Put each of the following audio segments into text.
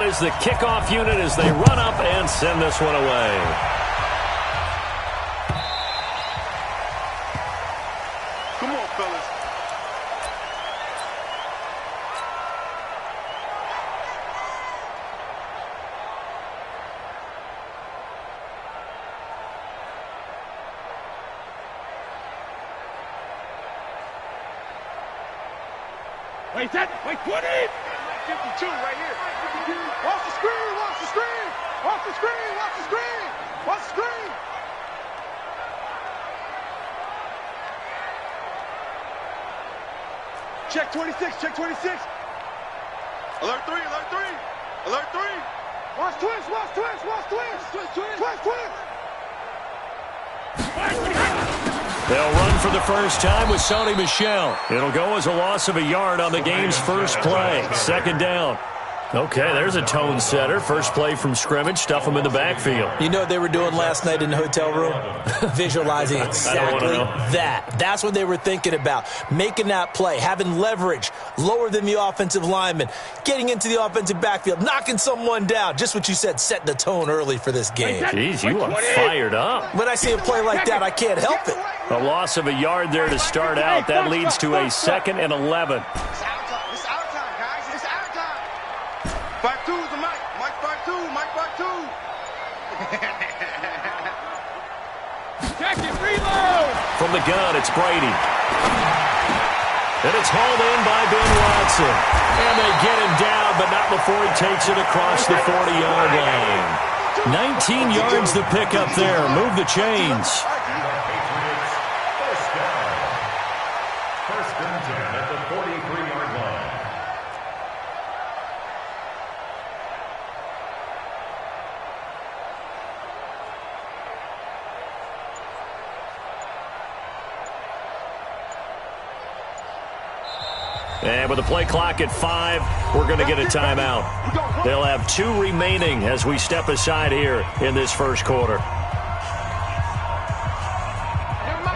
is the kickoff unit as they run up and send this one away. Come on, fellas. Wait, that, wait, 20! 52 right here. Watch the screen, watch the screen! Watch the screen, watch the screen! Watch the screen! Check 26, check 26. Alert 3, alert 3. Alert 3. Watch twist, watch twist, watch twist. Twist, twist. They'll run for the first time with Sonny Michel. It'll go as a loss of a yard on the game's first play. Second down. Okay, there's a tone setter. First play from scrimmage. Stuff them in the backfield. You know what they were doing last night in the hotel room? Visualizing exactly that. That's what they were thinking about. Making that play, having leverage, lower than the offensive lineman, getting into the offensive backfield, knocking someone down. Just what you said, setting the tone early for this game. Jeez, you are fired up. When I see a play like that, I can't help it. A loss of a yard there to start out. That leads to a 2nd and 11. It's our time. It's our time, guys. It's our time. 5-2's the Mike. Mike 5-2. Mike 5-2. Check it, reload! From the gun, it's Brady. And it's hauled in by Ben Watson. And they get him down, but not before he takes it across the 40-yard line. 19 yards the pickup there. Move the chains. First and 10 at the 43-yard line. And with the play clock at 5, we're going to get a timeout. They'll have 2 remaining as we step aside here in this first quarter.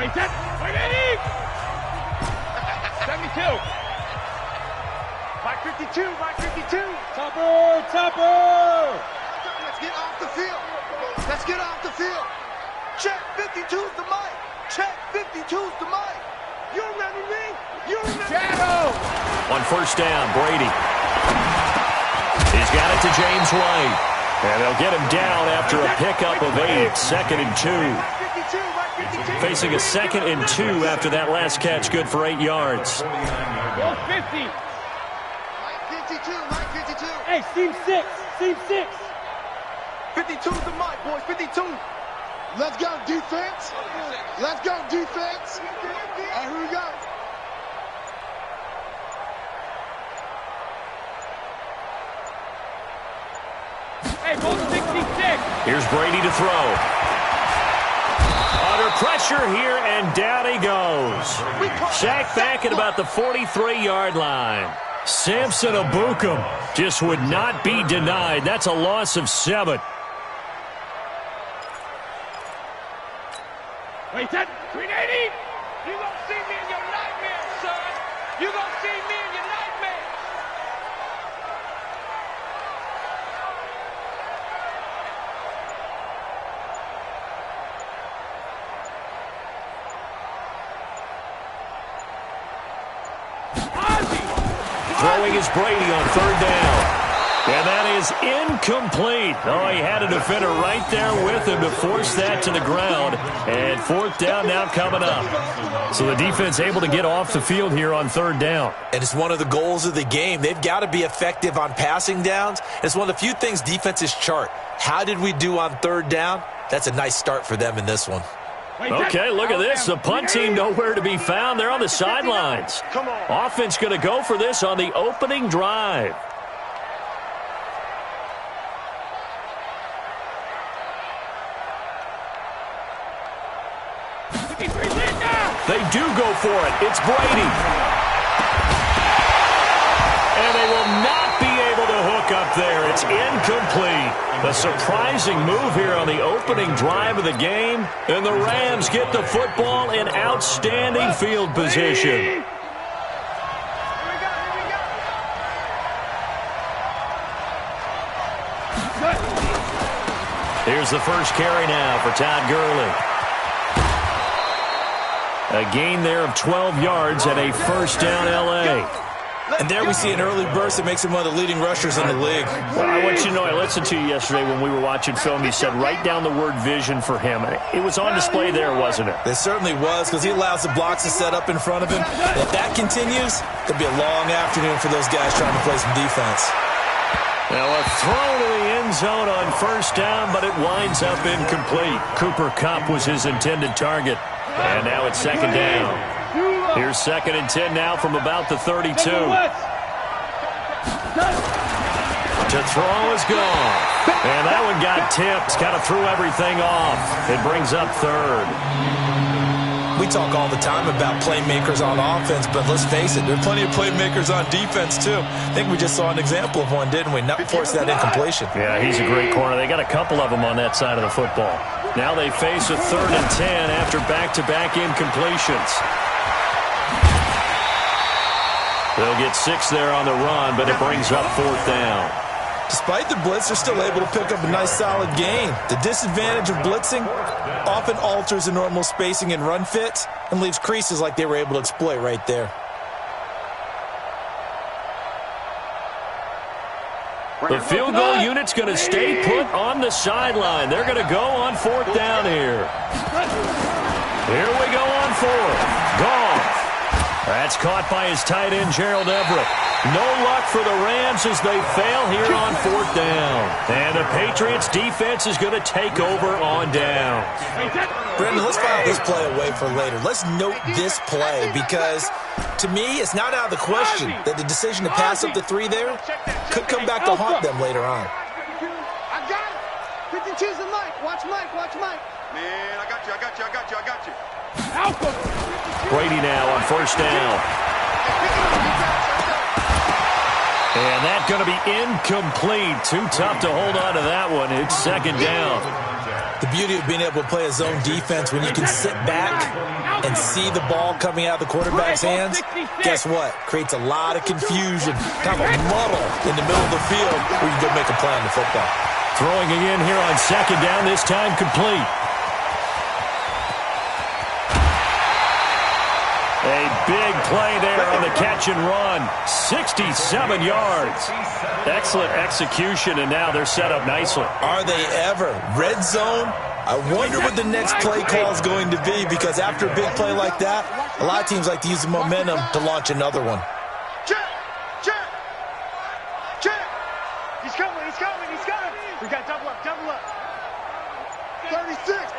Wait, that, wait, Eddie! 72. Mike 52. Mike 52. Topper, Topper! Let's get off the field. Let's get off the field. Check 52's the Mike. Check 52's the Mike. You remember me? You remember Shadow! On first down, Brady. He's got it to James White. And they'll get him down after a pickup of 8. 2nd and 2. Facing a 2nd and 2 after that last catch, good for 8 yards. Go 50. Mike 52. Mike 52. Hey, seam 6. Seam 6. 52's the Mike, boys. 52. Let's go, defense. Let's go, defense. All right, here we go. Hey, go 66. Here's Brady to throw. Under pressure here, and down he goes. Sacked back at about the 43-yard line. Samson Abukum just would not be denied. That's a loss of 7. Wait, that, 380. You gonna see me in your nightmare, son. You gonna see me in your nightmare. Throwing is Brady on 3rd down. And that is incomplete. Oh, he had a defender right there with him to force that to the ground. And 4th down now coming up. So the defense able to get off the field here on 3rd down. And it's one of the goals of the game. They've got to be effective on passing downs. It's one of the few things defenses chart. How did we do on 3rd down? That's a nice start for them in this one. Okay, look at this. The punt team nowhere to be found. They're on the sidelines. Offense going to go for this on the opening drive. They do go for it. It's Brady. And they will not be able to hook up there. It's incomplete. A surprising move here on the opening drive of the game. And the Rams get the football in outstanding field position. Here's the first carry now for Todd Gurley. A gain there of 12 yards and a first down L.A. And there we see an early burst that makes him one of the leading rushers in the league. Well, I want you to know, I listened to you yesterday when we were watching film. You said write down the word vision for him. It was on display there, wasn't it? It certainly was, because he allows the blocks to set up in front of him. And if that continues, it could be a long afternoon for those guys trying to play some defense. Now a throw to the end zone on first down, but it winds up incomplete. Cooper Kupp was his intended target. And now it's second down. Here's 2nd and 10 now from about the 32. To throw is gone. And that one got tipped. Kind of threw everything off. It brings up 3rd. We talk all the time about playmakers on offense, but let's face it, there are plenty of playmakers on defense, too. I think we just saw an example of one, didn't we? Not force that incompletion. Yeah, he's a great corner. They got a couple of them on that side of the football. Now they face a 3rd and 10 after back-to-back incompletions. They'll get 6 there on the run, but it brings up 4th down. Despite the blitz, they're still able to pick up a nice solid gain. The disadvantage of blitzing often alters the normal spacing and run fits and leaves creases like they were able to exploit right there. The field goal unit's going to stay put on the sideline. They're going to go on 4th down here. Here we go on 4th. Gone. That's caught by his tight end, Gerald Everett. No luck for the Rams as they fail here on 4th down. And the Patriots defense is going to take over on down. Brendan, let's file this play away for later. Let's note this play because, to me, it's not out of the question that the decision to pass up the 3 there could come back to haunt them later on. I got it. 52's the Mike. Watch Mike. Watch Mike. Man, I got you. Brady now on 1st down. And that's going to be incomplete. Too tough to hold on to that one. It's 2nd down. The beauty of being able to play a zone defense when you can sit back and see the ball coming out of the quarterback's hands, guess what? Creates a lot of confusion, kind of a muddle in the middle of the field where you go make a play on the football. Throwing again here on 2nd down, this time complete. A big play there on the catch and run. 67 yards. Excellent execution, and now they're set up nicely. Are they ever? Red zone? I wonder what the next play call is going to be, because after a big play like that, a lot of teams like to use the momentum to launch another one. Check. He's coming. We got double up. 36.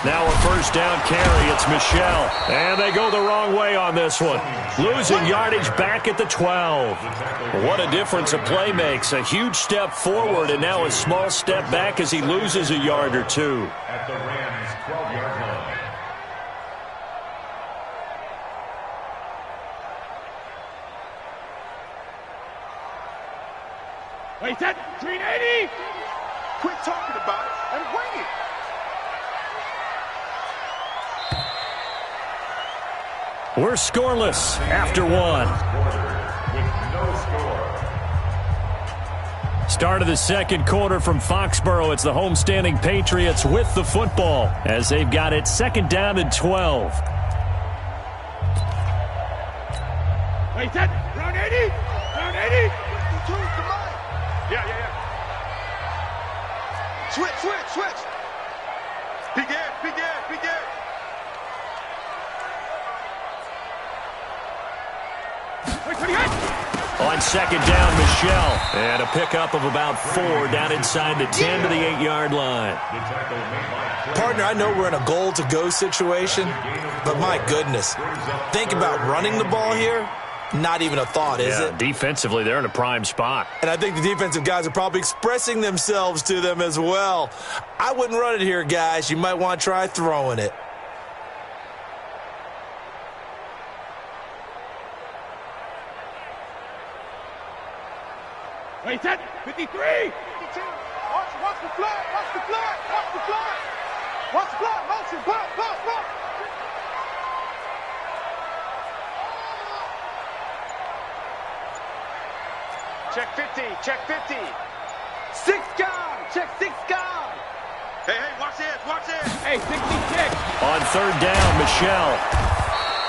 Now a 1st down carry. It's Michel. And they go the wrong way on this one. Losing yardage back at the 12. What a difference a play makes. A huge step forward and now a small step back as he loses a yard or 2. At the Rams' 12-yard line. Wait, set, 380. Quit talking about it and wing it. We're scoreless after 1. With no score. Start of the 2nd quarter from Foxborough. It's the homestanding Patriots with the football as they've got it 2nd down and 12. Wait, set, round 80. 52's the Mike. Yeah. Switch. Begin. On 2nd down, Michel. And a pickup of about 4 down inside the 10 to the 8-yard line. Partner, I know we're in a goal-to-go situation, but my goodness, think about running the ball here. Not even a thought, is it? Defensively, they're in a prime spot. And I think the defensive guys are probably expressing themselves to them as well. I wouldn't run it here, guys. You might want to try throwing it. Wait, set, 53. 52. Watch the flag. Motion. Block. Check 50. 6 guys. Check 6 guard. Hey, watch this, watch this. Hey, 66. On third down, Michelle.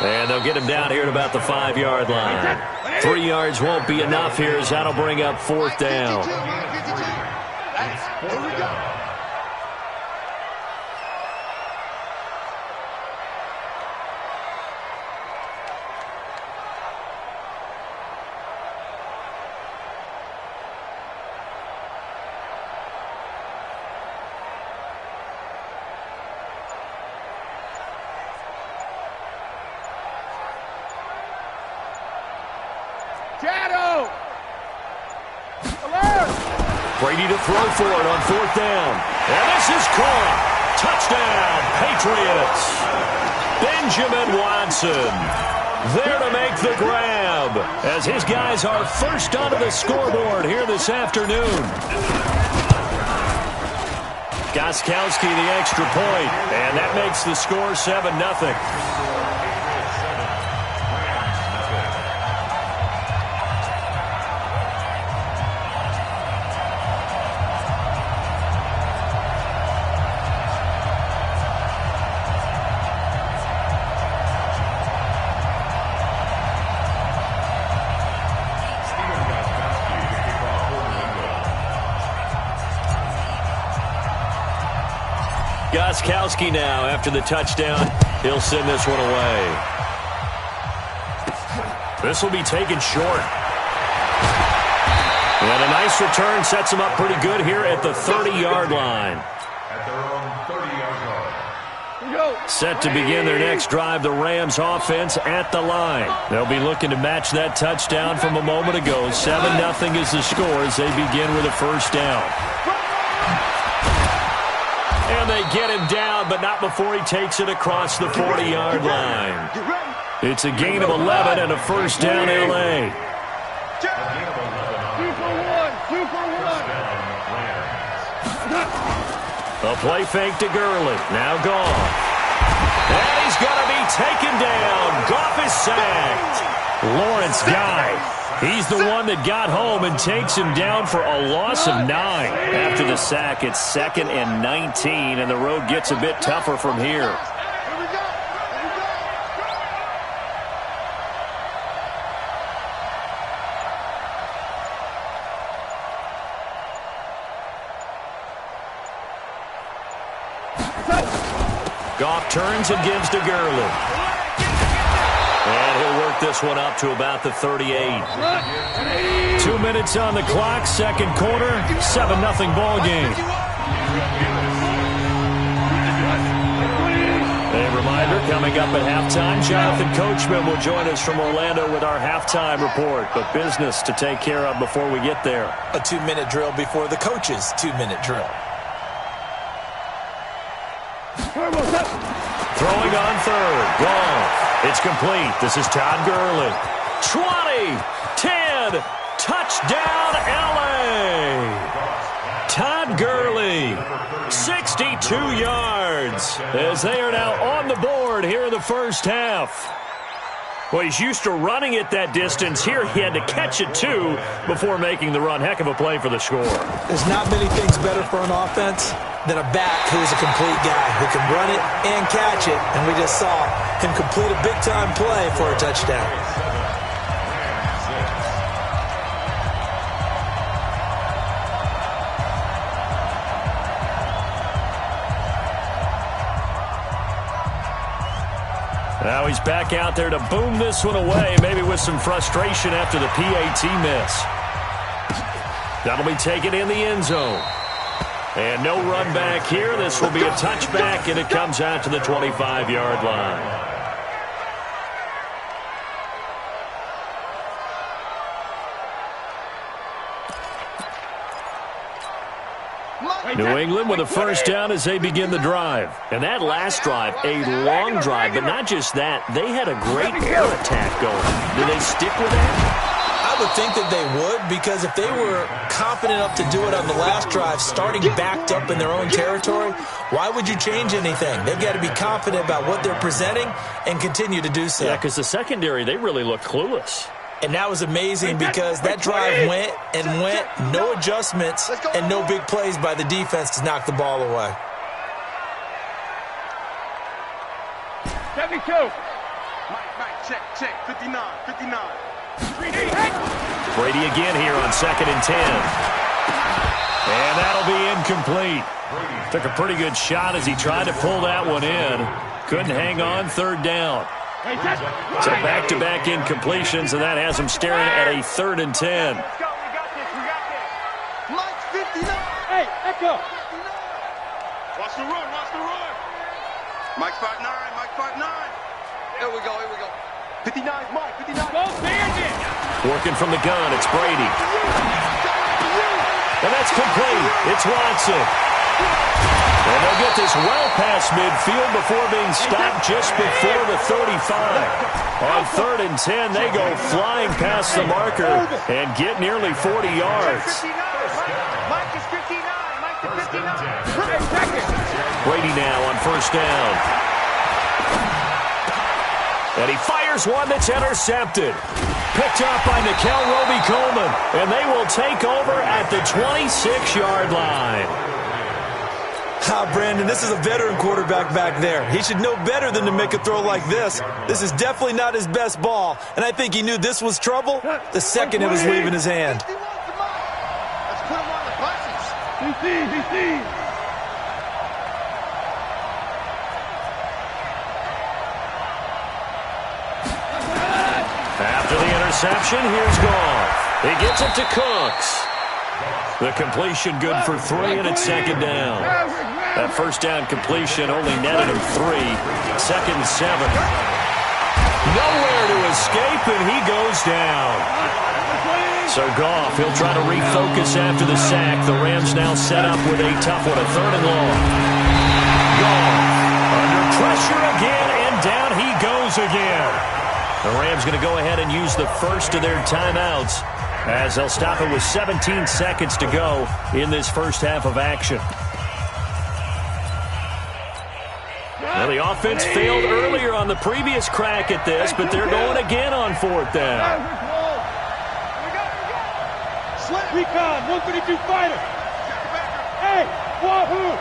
And they'll get him down here at about the 5-yard line. 3 yards won't be enough here as that'll bring up fourth down. 52. Here we go. Shadow. Alert. Brady to throw for it on fourth down. And this is caught. Touchdown, Patriots. Benjamin Watson there to make the grab as his guys are first onto the scoreboard here this afternoon. Gostkowski the extra point, and that makes the score 7-0. Gostkowski now after the touchdown. He'll send this one away. This will be taken short. And a nice return sets him up pretty good here at the 30-yard line. At their own 30-yard line. Set to begin their next drive, the Rams offense at the line. They'll be looking to match that touchdown from a moment ago. 7-0 is the score as they begin with a first down. And they get him down, but not before he takes it across the 40-yard line. It's a gain of 11 and a first down, L.A. 2 for 1. A play fake to Gurley. Now gone. And he's going to be taken down. Goff is sacked. Lawrence Guy. He's the one that got home and takes him down for a loss of 9. After the sack, it's 2nd and 19, and the road gets a bit tougher from here. Goff turns and gives to Gurley. And he'll work this one up to about the 38. 2 minutes on the clock, second quarter, 7-0 ball game. A reminder, coming up at halftime, Jonathan Coachman will join us from Orlando with our halftime report. But business to take care of before we get there. A 2-minute drill before the coach's 2-minute drill. Throwing on third. Gone. It's complete. This is Todd Gurley. 20, 10, touchdown L.A. Todd Gurley, 62 yards as they are now on the board here in the first half. Well, he's used to running it that distance. Here he had to catch it, too, before making the run. Heck of a play for the score. There's not many things better for an offense than a back who is a complete guy who can run it and catch it. And we just saw him complete a big-time play for a touchdown. Now he's back out there to boom this one away, maybe with some frustration after the PAT miss. That'll be taken in the end zone. And no run back here. This will be a touchback, and it comes out to the 25-yard line. New England with a first down as they begin the drive. And that last drive, a long drive, but not just that. They had a great air attack going. Do they stick with that? I would think that they would, because if they were confident enough to do it on the last drive, starting backed up in their own territory, why would you change anything? They've got to be confident about what they're presenting and continue to do so. Yeah, because the secondary, they really look clueless. And that was amazing because that drive went and went, no adjustments and no big plays by the defense to knock the ball away. 72. Mike, check, 59. Brady again here on 2nd and 10. And that'll be incomplete. Took a pretty good shot as he tried to pull that one in. Couldn't hang on 3rd down. So back-to-back incompletions, and that has him staring at a 3rd and 10. Let's go, we got this. Mike's 59. Hey, Echo. Watch the run. Mike 5'9", Here we go. 59's Mike, 59. Go Bandit. Working from the gun, it's Brady. And that's complete. It's Watson. And they'll get this well past midfield before being stopped just before the 35. On 3rd and 10, they go flying past the marker and get nearly 40 yards. Mike is 59. Mike is 59. Brady now on 1st down. And he fires one that's intercepted. Picked up by Nickel Roby-Coleman. And they will take over at the 26-yard line. Brandon, this is a veteran quarterback back there. He should know better than to make a throw like this. This is definitely not his best ball, and I think he knew this was trouble the second it was leaving his hand. Let's put him on the buses. DC. After the interception, here's Goff. He gets it to Cooks. The completion good for 3, and it's 2nd down. That 1st down completion only netted him 3. 2nd and 7. Nowhere to escape, and he goes down. So Goff, he'll try to refocus after the sack. The Rams now set up with a tough one, a 3rd and long. Goff under pressure again, and down he goes again. The Rams going to go ahead and use the first of their timeouts as they'll stop it with 17 seconds to go in this first half of action. Well, the offense failed earlier on the previous crack at this, but they're going again on 4th down. Recon, 132 fighter. Hey, wahoo.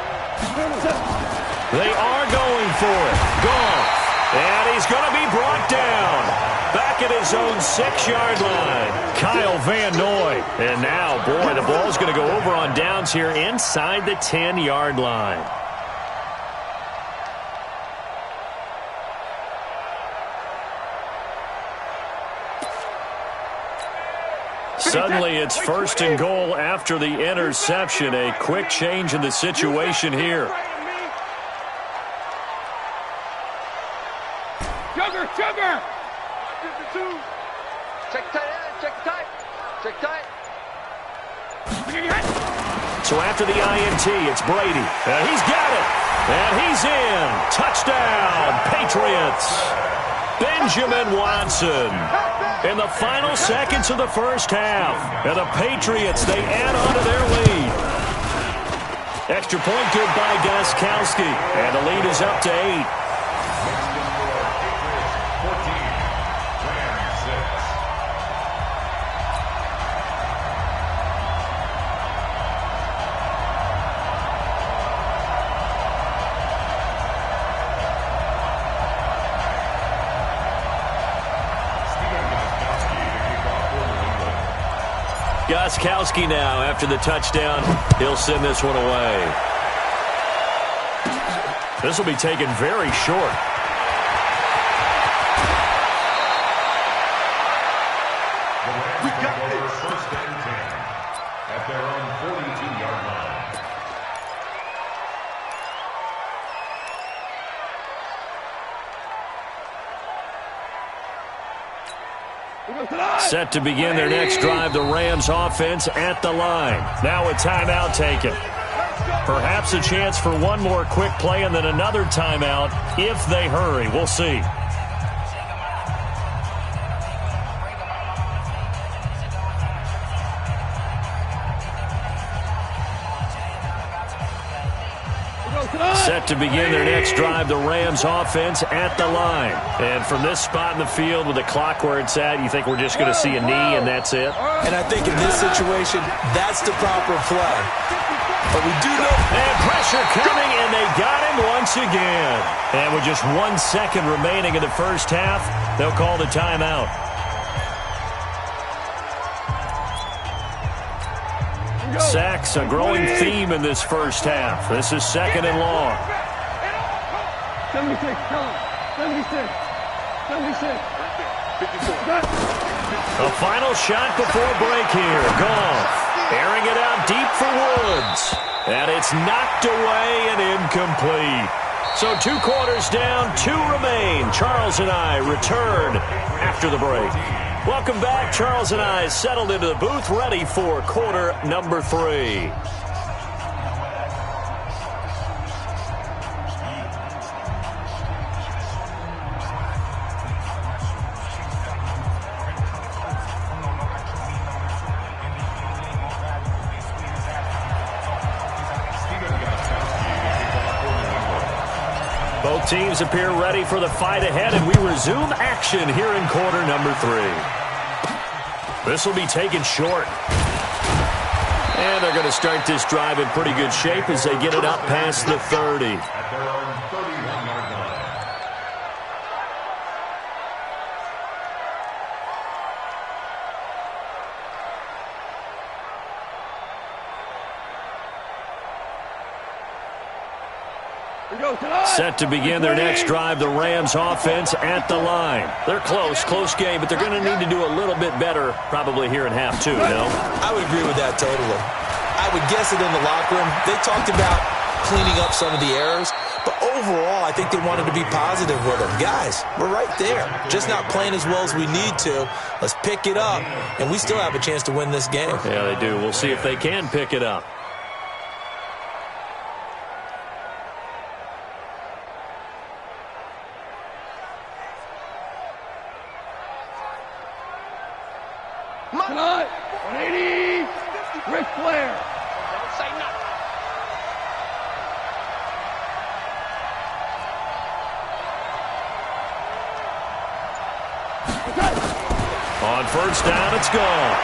They are going for it. Goff. And he's going to be brought down. Back at his own 6-yard line. Kyle Van Noy. And now, boy, the ball's going to go over on downs here inside the 10-yard line. Suddenly, it's 1st and goal after the interception. A quick change in the situation here. Sugar. Check tight. So after the INT, it's Brady. And he's got it. And he's in. Touchdown, Patriots. Benjamin Watson. In the final seconds of the first half. And the Patriots, they add on to their lead. Extra point good by Gostkowski. And the lead is up to 8. Gostkowski now, after the touchdown, he'll send this one away. This will be taken very short. We got this. 1st and 10 at their own 42-yard line. Set to begin their next drive, the Rams offense at the line. Now a timeout taken. Perhaps a chance for one more quick play and then another timeout if they hurry. We'll see. Set to begin their next drive, the Rams offense at the line. And from this spot in the field with the clock where it's at, you think we're just going to see a knee and that's it? And I think in this situation, that's the proper play. But we do know... And pressure coming, and they got him once again. And with just 1 second remaining in the first half, they'll call the timeout. Sacks, a growing theme in this first half. This is 2nd and long. 76, tell him. 76. 76. A final shot before break here. Goff airing it out deep for Woods. And it's knocked away and incomplete. So 2 quarters down, 2 remain. Charles and I return after the break. Welcome back. Charles and I settled into the booth, ready for quarter number 3. Both teams appear ready for the fight ahead, and we resume action here in quarter number 3. This will be taken short. And they're going to start this drive in pretty good shape as they get it up past the 30. At their own 31-yard line. Set to begin their next drive, the Rams offense at the line. They're close game, but they're going to need to do a little bit better probably here in half 2, no? I would agree with that totally. I would guess it in the locker room. They talked about cleaning up some of the errors, but overall, I think they wanted to be positive with them. Guys, we're right there. Just not playing as well as we need to. Let's pick it up, and we still have a chance to win this game. Yeah, they do. We'll see if they can pick it up. Tonight, 180, Ric Flair. Don't say nothing. On first down, it's gone.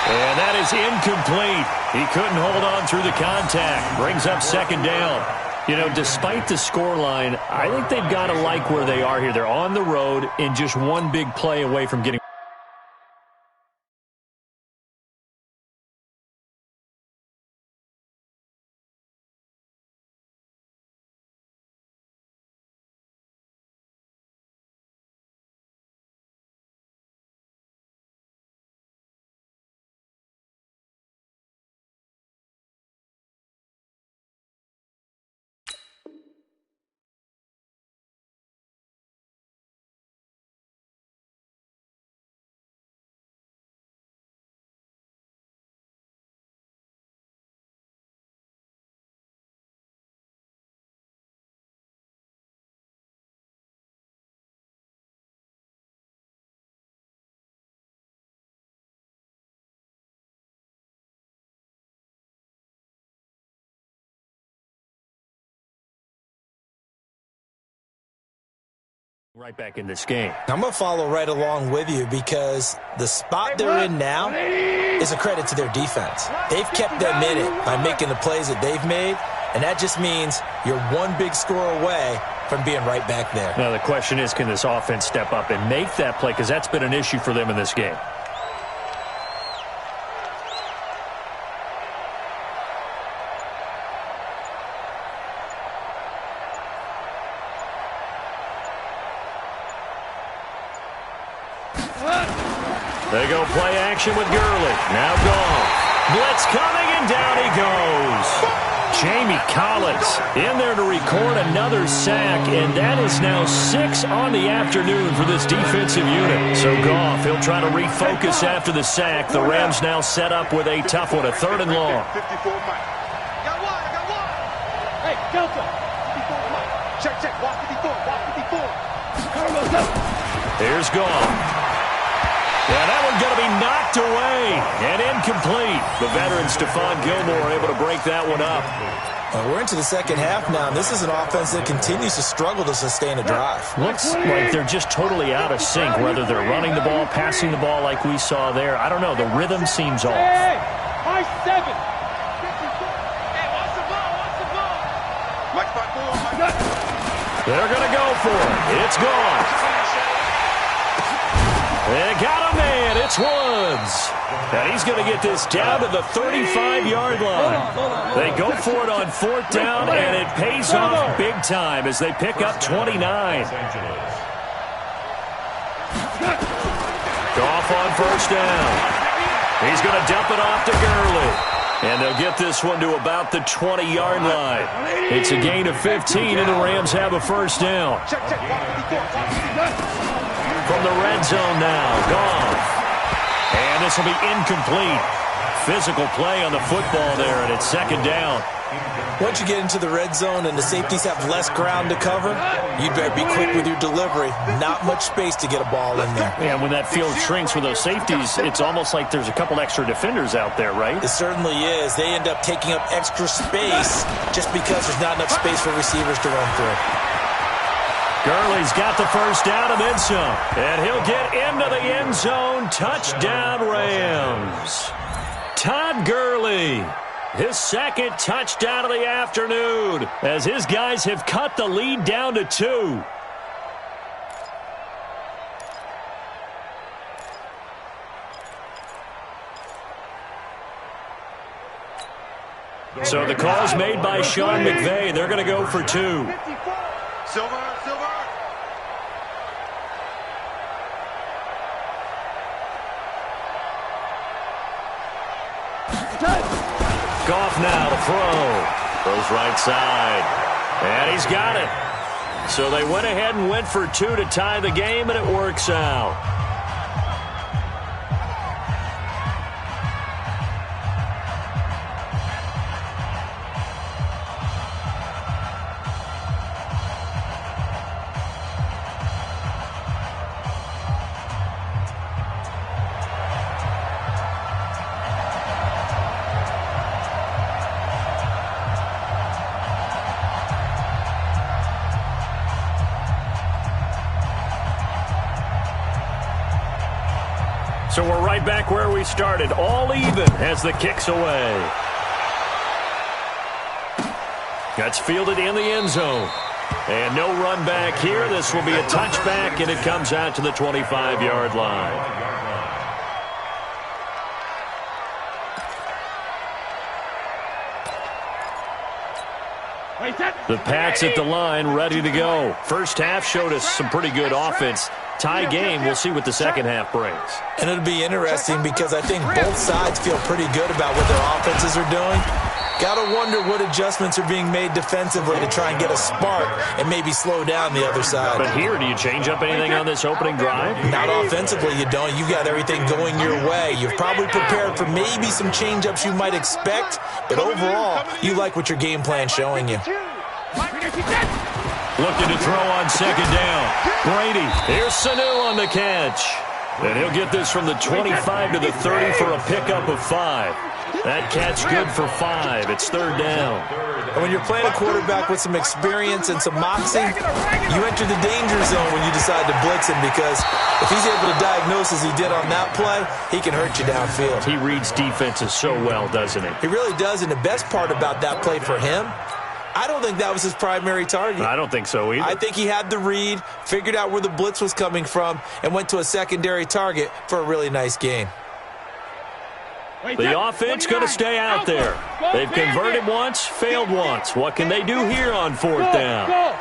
And that is incomplete. He couldn't hold on through the contact. Brings up 2nd down. You know, despite the scoreline, I think they've got to like where they are here. They're on the road and just one big play away from getting... Right back in this game. I'm going to follow right along with you because the spot they're in now is a credit to their defense. They've kept them in it by making the plays that they've made, and that just means you're one big score away from being right back there. Now the question is, can this offense step up and make that play? Because that's been an issue for them in this game. They go play action with Gurley. Now Goff. Blitz coming, and down he goes. Jamie Collins in there to record another sack, and that is now 6 on the afternoon for this defensive unit. So Goff, he'll try to refocus after the sack. The Rams now set up with a tough one, a 3rd and long. 54 Mike. Got one. Hey, Delta. 54 Mike. Check. Walk 54. Here's Goff. Yeah, that one's going to be knocked away and incomplete. The veteran Stephon Gilmore able to break that one up. We're into the second half now, and this is an offense that continues to struggle to sustain a drive. Looks like they're just totally out of sync, whether they're running the ball, passing the ball like we saw there. I don't know. The rhythm seems off. Hey, high 7. Hey, watch the ball, watch the ball. Watch my ball, They're going to go for it. It's gone. They got a man. It's Woods. And he's going to get this down to the 35-yard line. They go for it on 4th down, and it pays off big time as they pick up 29. Goff on 1st down. He's going to dump it off to Gurley. And they'll get this one to about the 20-yard line. It's a gain of 15, and the Rams have a 1st down. From the red zone now, Goff. And this will be incomplete. Physical play on the football there, and it's 2nd down. Once you get into the red zone and the safeties have less ground to cover, you better be quick with your delivery. Not much space to get a ball in there. And when that field shrinks with those safeties, it's almost like there's a couple extra defenders out there, right? It certainly is. They end up taking up extra space just because there's not enough space for receivers to run through. Gurley's got the 1st down and then some. And he'll get into the end zone. Touchdown, Rams. Todd Gurley, his 2nd touchdown of the afternoon, as his guys have cut the lead down to 2. So the call's made by Sean McVay. They're going to go for 2. Silver. Goff now to throw. Throws right side. And he's got it. So they went ahead and went for 2 to tie the game, and it works out. So we're right back where we started, all even as the kick's away. That's fielded in the end zone. And no run back here. This will be a touchback, and it comes out to the 25-yard line. The Pats at the line, ready to go. First half showed us some pretty good offense. Tie game, we'll see what the second half brings. And it'll be interesting because I think both sides feel pretty good about what their offenses are doing. Got to wonder what adjustments are being made defensively to try and get a spark and maybe slow down the other side. But here, do you change up anything on this opening drive? Not offensively, you don't. You got everything going your way. You've probably prepared for maybe some change-ups you might expect, but overall, you like what your game plan's showing you. Looking to throw on 2nd down. Brady, here's Sanu on the catch. And he'll get this from the 25 to the 30 for a pickup of 5. That catch good for 5. It's 3rd down. And when you're playing a quarterback with some experience and some moxie, you enter the danger zone when you decide to blitz him, because if he's able to diagnose as he did on that play, he can hurt you downfield. He reads defenses so well, doesn't he? He really does, and the best part about that play for him, I don't think that was his primary target. I don't think so either. I think he had the read, figured out where the blitz was coming from, and went to a secondary target for a really nice gain. The offense going to stay out there. They've converted once, failed once. What can they do here on 4th down? I'm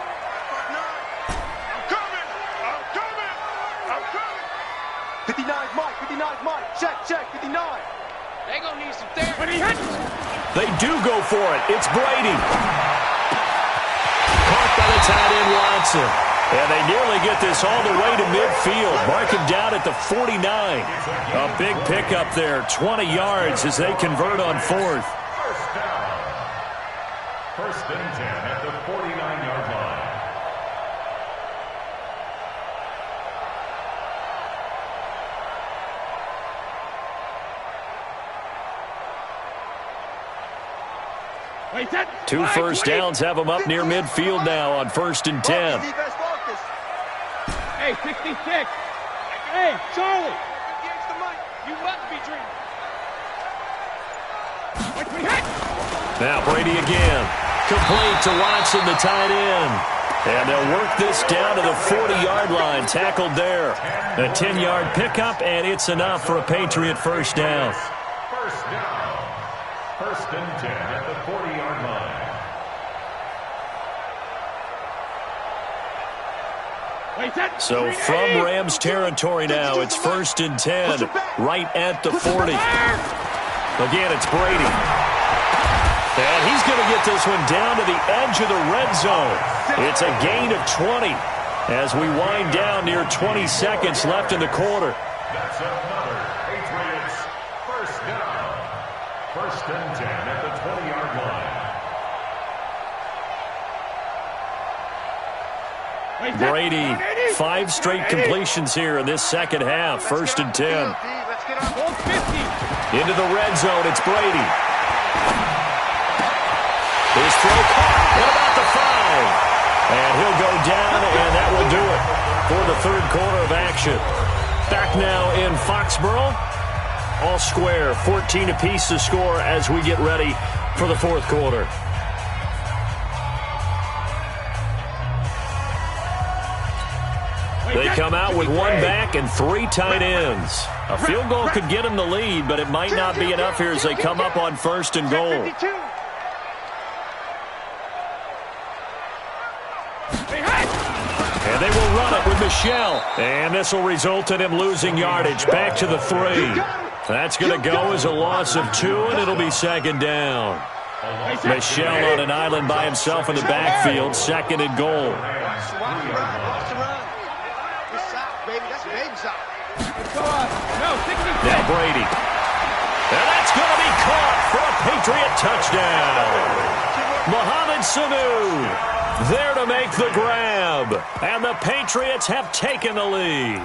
coming. 59's Mike. Check, 59. They gonna need some therapy. They do go for it. It's Brady. Caught by the tight end Watson. And they nearly get this all the way to midfield. Mark him down at the 49. A big pickup there, 20 yards as they convert on 4th. First down. 1st and 10 at the 49-yard line. 2 first downs have them up near midfield now on 1st and 10. Hey, 66. Hey, Charlie. You must be dreaming. Now Brady again. Complete to Watson, the tight end. And they'll work this down to the 40-yard line. Tackled there. A 10-yard pickup, and it's enough for a Patriot first down. First down. 1st and 10 at the 40-yard line. So from Rams territory now, it's 1st and 10, right at the 40. Again, it's Brady. And he's going to get this one down to the edge of the red zone. It's a gain of 20 as we wind down near 20 seconds left in the quarter. That's another Patriots first down. 1st and 10 at the 20-yard line. Brady, 5 straight completions here in this second half. 1st and 10. Into the red zone, it's Brady. His throw caught at about the 5. And he'll go down, and that will do it for the 3rd quarter of action. Back now in Foxborough. All square, 14 apiece to score as we get ready for the 4th quarter. They come out with 1 back and 3 tight ends. A field goal could get them the lead, but it might not be enough here as they come up on 1st and goal. And they will run it with Michel. And this will result in him losing yardage. Back to the 3. That's going to go as a loss of 2, and it'll be 2nd down. Michel on an island by himself in the backfield. 2nd and goal. Now Brady. And that's going to be caught for a Patriot touchdown. Mohamed Sanu there to make the grab. And the Patriots have taken the lead.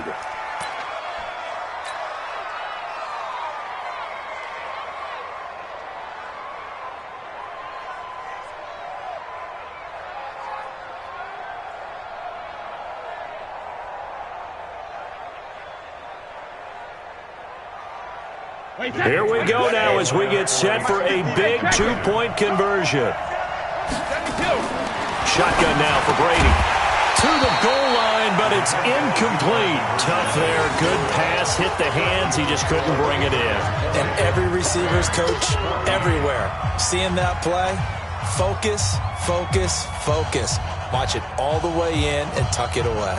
Here we go now as we get set for a big 2-point conversion. Shotgun now for Brady. To the goal line, but it's incomplete. Tough there. Good pass. Hit the hands. He just couldn't bring it in. And every receiver's coach everywhere. Seeing that play, focus, focus, focus. Watch it all the way in and tuck it away.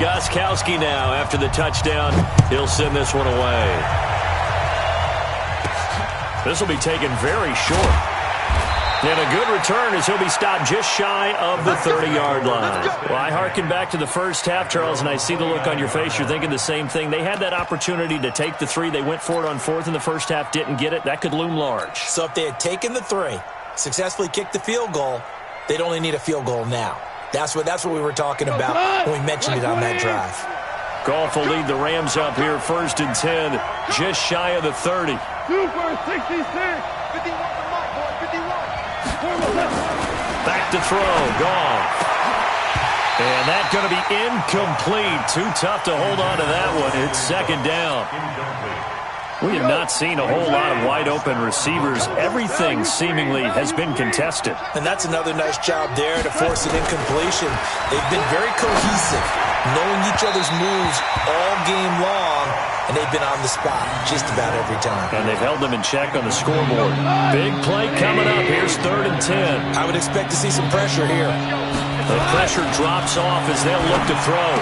Gostkowski now after the touchdown. He'll send this one away. This will be taken very short. And a good return as he'll be stopped just shy of the 30-yard line. Well, I hearken back to the first half, Charles, and I see the look on your face. You're thinking the same thing. They had that opportunity to take the 3. They went for it on 4th in the first half, didn't get it. That could loom large. So if they had taken the 3, successfully kicked the field goal, they'd only need a field goal now. That's what we were talking about when we mentioned it on that drive. Goff will lead the Rams up here, 1st and 10, just shy of the 30. 2 for 66. 51 for Mike, boy, 51. Back to throw, Goff. And that's going to be incomplete. Too tough to hold on to that one. It's 2nd down. We have not seen a whole lot of wide-open receivers. Everything seemingly has been contested. And that's another nice job there to force an incompletion. They've been very cohesive, knowing each other's moves all game long, and they've been on the spot just about every time. And they've held them in check on the scoreboard. Big play coming up. Here's 3rd and 10. I would expect to see some pressure here. The pressure drops off as they'll look to throw.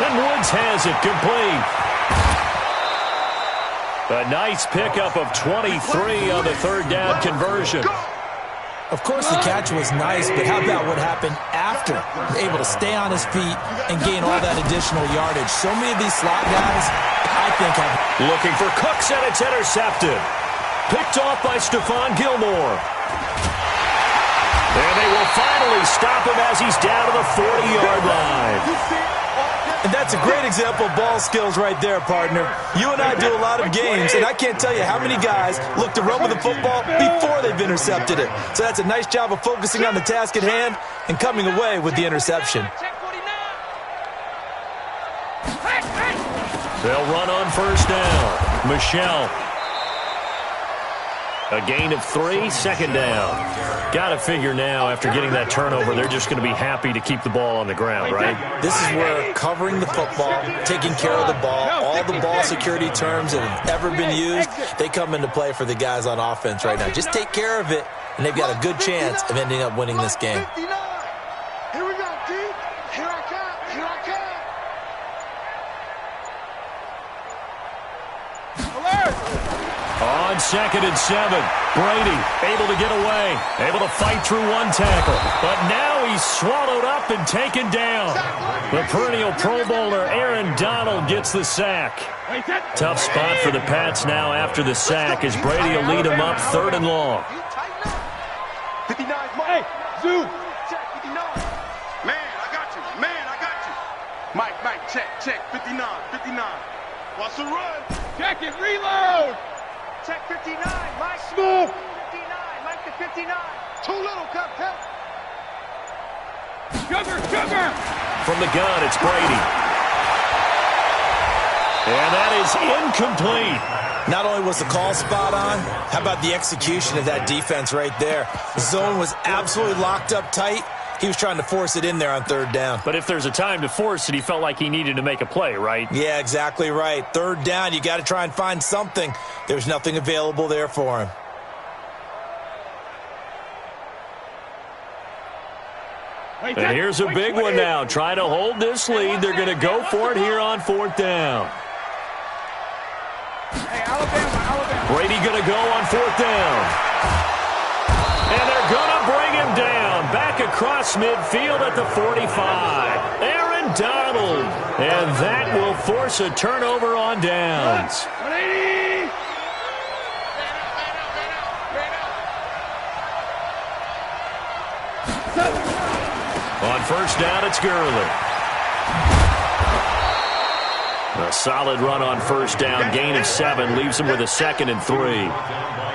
And Woods has it complete. A nice pickup of 23 on the 3rd down conversion. Of course, the catch was nice, but how about what happened after? Able to stay on his feet and gain all that additional yardage. So many of these slot guys, I think, have... Looking for Cooks, and it's intercepted. Picked off by Stephon Gilmore. And they will finally stop him as he's down to the 40-yard line. And that's a great example of ball skills right there, partner. You and I do a lot of games, and I can't tell you how many guys look to run with the football before they've intercepted it. So that's a nice job of focusing on the task at hand and coming away with the interception. They'll run on first down. Michelle. A gain of 3, second down. Got to figure now, after getting that turnover, they're just going to be happy to keep the ball on the ground, right? This is where covering the football, taking care of the ball, all the ball security terms that have ever been used, they come into play for the guys on offense right now. Just take care of it, and they've got a good chance of ending up winning this game. Here we go, D. Here I come. Here I come. Alert! On 2nd and 7, Brady able to get away, able to fight through one tackle. But now he's swallowed up and taken down. The perennial Pro Bowler Aaron Donald gets the sack. Tough spot for the Pats now after the sack as Brady will lead them up 3rd and long. 59, Hey, Zoo! check, 59. Man, I got you. Man, I got you. Mike, check, 59, 59. What's the run? Check it, reload! Check 59, Mike. Smooth! 59, Mike to 59. Too little, Captain. Sugar! From the gun, it's Brady. And that is incomplete. Not only was the call spot on, how about the execution of that defense right there? The zone was absolutely locked up tight. He was trying to force it in there on 3rd down. But if there's a time to force it, he felt like he needed to make a play, right? Yeah, exactly right. 3rd down, you got to try and find something. There's nothing available there for him. And here's a big one now. Trying to hold this lead. They're going to go for it here on 4th down. Hey, Alabama. Brady going to go on 4th down. And they're going to bring him down. Back across midfield at the 45. Aaron Donald. And that will force a turnover on downs. 180! On 1st down, it's Gurley. A solid run on 1st down. Gain of 7 leaves him with a 2nd and 3.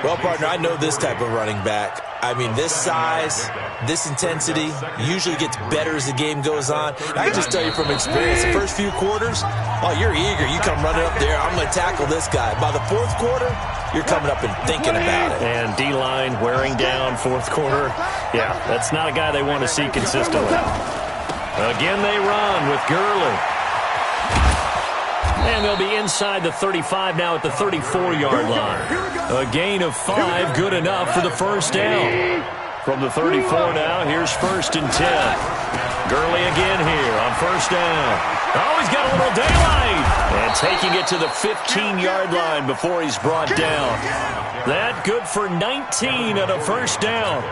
Well, partner, I know this type of running back. I mean, this size, this intensity usually gets better as the game goes on. And I can just tell you from experience, the first few quarters, oh, you're eager. You come running up there, I'm going to tackle this guy. By the 4th quarter, you're coming up and thinking about it. And D-line wearing down 4th quarter. Yeah, that's not a guy they want to see consistently. Again, they run with Gurley. And they'll be inside the 35 now at the 34-yard line. A gain of 5, good enough for the 1st down. From the 34 now, here's 1st and 10. Gurley again here on 1st down. Oh, he's got a little daylight. And taking it to the 15-yard line before he's brought down. That good for 19 at a 1st down.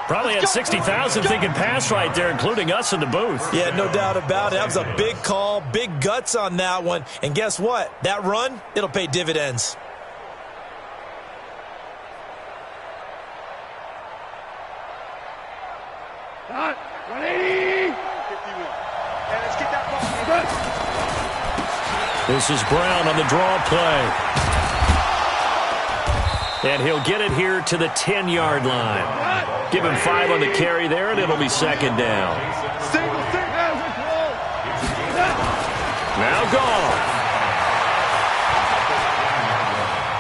Probably had 60,000 thinking pass right there, including us in the booth. Yeah, no doubt about it. That was a big call, big guts on that one. And guess what? That run, it'll pay dividends. Not 180! 51. Hey, let's get that ball. This is Brown on the draw play. And he'll get it here to the 10-yard line. Give him 5 on the carry there, and it'll be 2nd down. Now gone.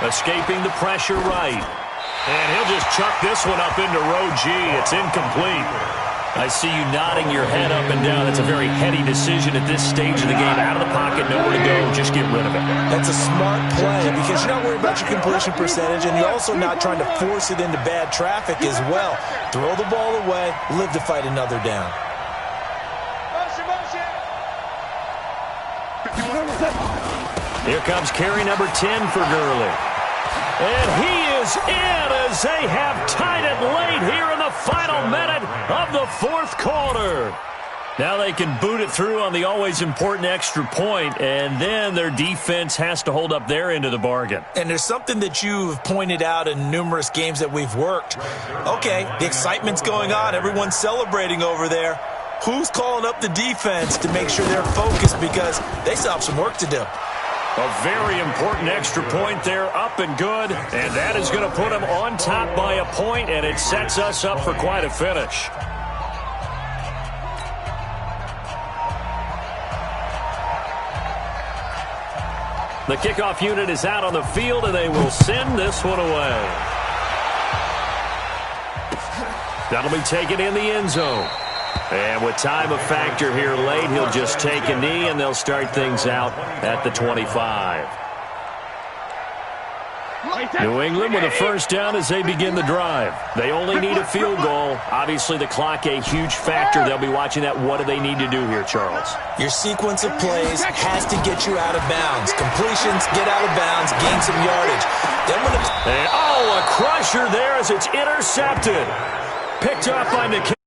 Escaping the pressure right. And he'll just chuck this one up into row G. It's incomplete. I see you nodding your head up and down. That's a very heady decision at this stage of the game. Out of the pocket, nowhere to go. Just get rid of it. That's a smart play because you're not worried about your completion percentage, and you're also not trying to force it into bad traffic as well. Throw the ball away, live to fight another down. Here comes carry number 10 for Gurley. And he is in as they have tied it late here in the final minute of the 4th quarter. Now they can boot it through on the always important extra point, and then their defense has to hold up their end of the bargain. And there's something that you've pointed out in numerous games that we've worked. Okay, the excitement's going on. Everyone's celebrating over there. Who's calling up the defense to make sure they're focused because they still have some work to do? A very important extra point there, up and good, and that is going to put them on top by a point, and it sets us up for quite a finish. The kickoff unit is out on the field, and they will send this one away. That'll be taken in the end zone. And with time a factor here late, he'll just take a knee, and they'll start things out at the 25. New England with a first down as they begin the drive. They only need a field goal. Obviously, the clock a huge factor. They'll be watching that. What do they need to do here, Charles? Your sequence of plays has to get you out of bounds. Completions, get out of bounds, gain some yardage. Then when a crusher there as it's intercepted. Picked up by McKinney.